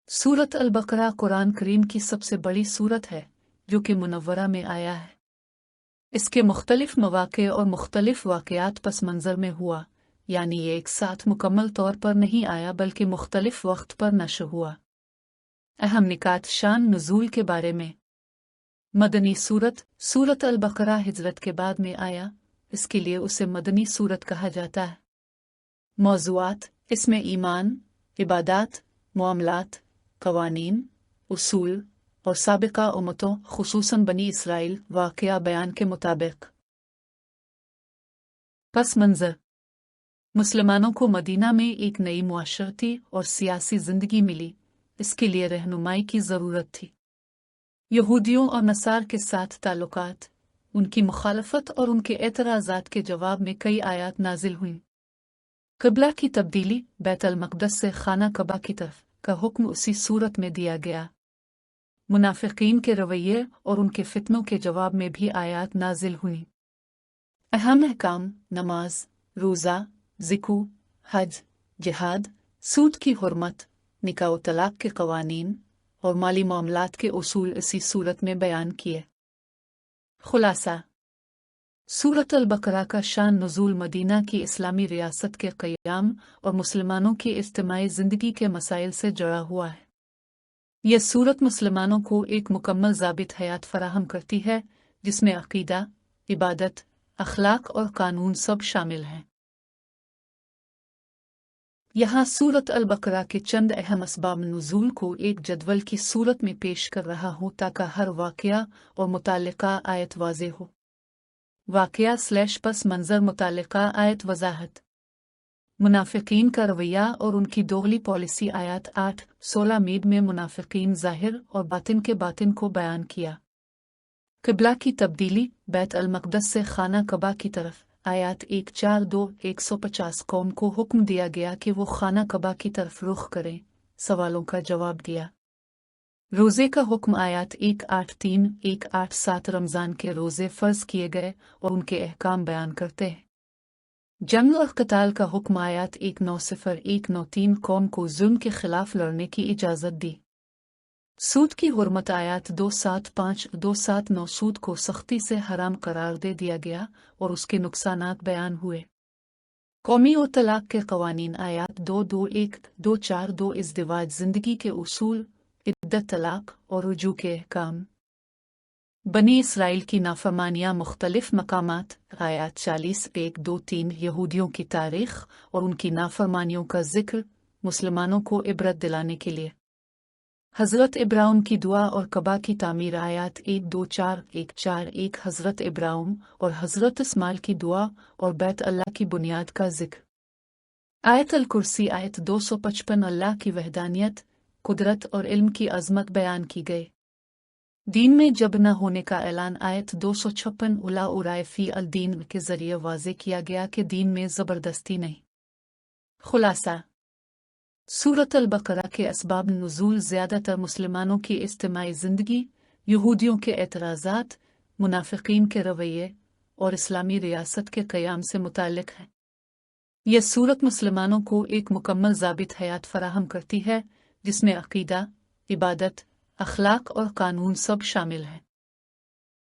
सूरत अल-बकरा कुरान करीम की सबसे बड़ी सूरत है जो कि मुनव्वरा में आया है। इसके मुख्तलिफ मवाक़े और मुख्तलिफ वाक़यात पस मंज़र में हुआ, यानी ये एक साथ मुकम्मल तौर पर नहीं आया बल्कि मुख्तलिफ वक्त पर नशर हुआ। अहम निकात शान नुज़ूल के बारे में। मदनी सूरत अल-बकरा हिजरत के बाद में आया, इसके लिए उसे मदनी सूरत कहा जाता है। मौज़ूआत इसमें ईमान, इबादात, मुआमलात, कवानीन, उसूल और साबिका उम्मतों खुसूसन बनी इसराइल वाक़या बयान के मुताबिक। पस मंज़र मुसलमानों को मदीना में एक नई मुआशरती और सियासी ज़िंदगी मिली, इसके लिए रहनुमाई की ज़रूरत थी। यहूदियों और नसार के साथ ताल्लुकात, उनकी मुखालफत और उनके एतराज़ात के जवाब में कई आयात नाजिल हुईं। क़िबला की तब्दीली, बैत अल मक़दस से खाना कबा की तरफ का हुक्म उसी सूरत में दिया गया। मुनाफिकीन के रवैये और उनके फितनों के जवाब में भी आयात नाजिल हुई। अहम अहकाम नमाज, रोज़ा, ज़िकू, हज, जिहाद, सूद की हुर्मत, निकाह व तलाक के कवानीन और माली मामलात के उसूल इसी सूरत में बयान किए। खुलासा सूरत अल-बकरा का शान नुज़ूल मदीना की इस्लामी रियासत के क़याम और मुसलमानों की इज्तिमाई ज़िंदगी के मसाइल से जुड़ा हुआ है। यह सूरत मुसलमानों को एक मुकम्मल ज़ाबित हयात फराहम करती है, जिसमें अक़ीदा, इबादत, अखलाक और कानून सब शामिल हैं। यहाँ सूरत अल-बकरा के चंद अहम असबाब नुज़ूल को एक जदवल की सूरत में पेश कर रहा हूँ ताकि हर वाक़या और मुताल्लिक़ा आयत वाज़ेह हो। वाक़या / पस मंज़र मुताल्लिक़ा आयत वज़ाहत। मुनाफिकीन का रवैया और उनकी दोगली पॉलिसी आयत 8-16 मीड में मुनाफिकीन ज़ाहिर और बातिन के बातिन को बयान किया। क़िबला की तब्दीली, बैत अल मक़दस से खाना कबा की तरफ आयत 142-150 कौम को हुक्म दिया गया कि वो खाना कबा की तरफ रुख करें, सवालों का जवाब दिया। रोज़े का हुक्म आयत 183-187 रमज़ान के रोज़े फ़र्ज़ किए गए और उनके अहकाम बयान करते हैं। जंग और क़ताल का हुक्म आयत 190-193 कौम को जुल्म के ख़िलाफ़ लड़ने की इजाज़त दी। सूद की हुर्मत आयत 275-279 सूद को सख्ती से हराम करार दे दिया गया और उसके नुकसानात बयान हुए। कौमी और तलाक के कवानीन आयत 221-242 इज़्दिवाज ज़िंदगी के उसूल, इद्दत तलाक और रुजू के अहकाम। बनी इसराइल की नाफरमानियाँ मुख्तलिफ मकामात आयत 40-1-2-3 यहूदियों की तारीख़ और उनकी नाफरमानियों का ज़िक्र मुसलमानों को इबरत दिलाने के लिए। हज़रत इब्राहिम की दुआ और कबा की तामीर आयत 1-2-4-1-4-1 हज़रत इब्राहिम और हज़रत इस्माइल की दुआ और बैत अल्लाह की बुनियाद का ज़िक्र। आयत अल कुर्सी आयत 255 अल्लाह की वहदानियत, कुदरत और इल्म की अज़मत बयान की गई। दीन में जब न होने का ऐलान आयत 256 उला उराए फ़ी अल दीन के ज़रिए वाज़े किया गया कि दीन में ज़बरदस्ती नहीं। खुलासा सूरत अल-बकरा के असबाब नुज़ूल ज़्यादातर मुसलमानों की इज्तिमाई ज़िंदगी, यहूदियों के एतराज़ात, मुनाफिकीन के रवैये और इस्लामी रियासत के क़याम से मुताल्लिक़ है। यह सूरत मुसलमानों को एक मुकम्मल ज़ाबित हयात फराहम करती है, जिसमें अक़ीदा, इबादत, अखलाक और कानून सब शामिल हैं।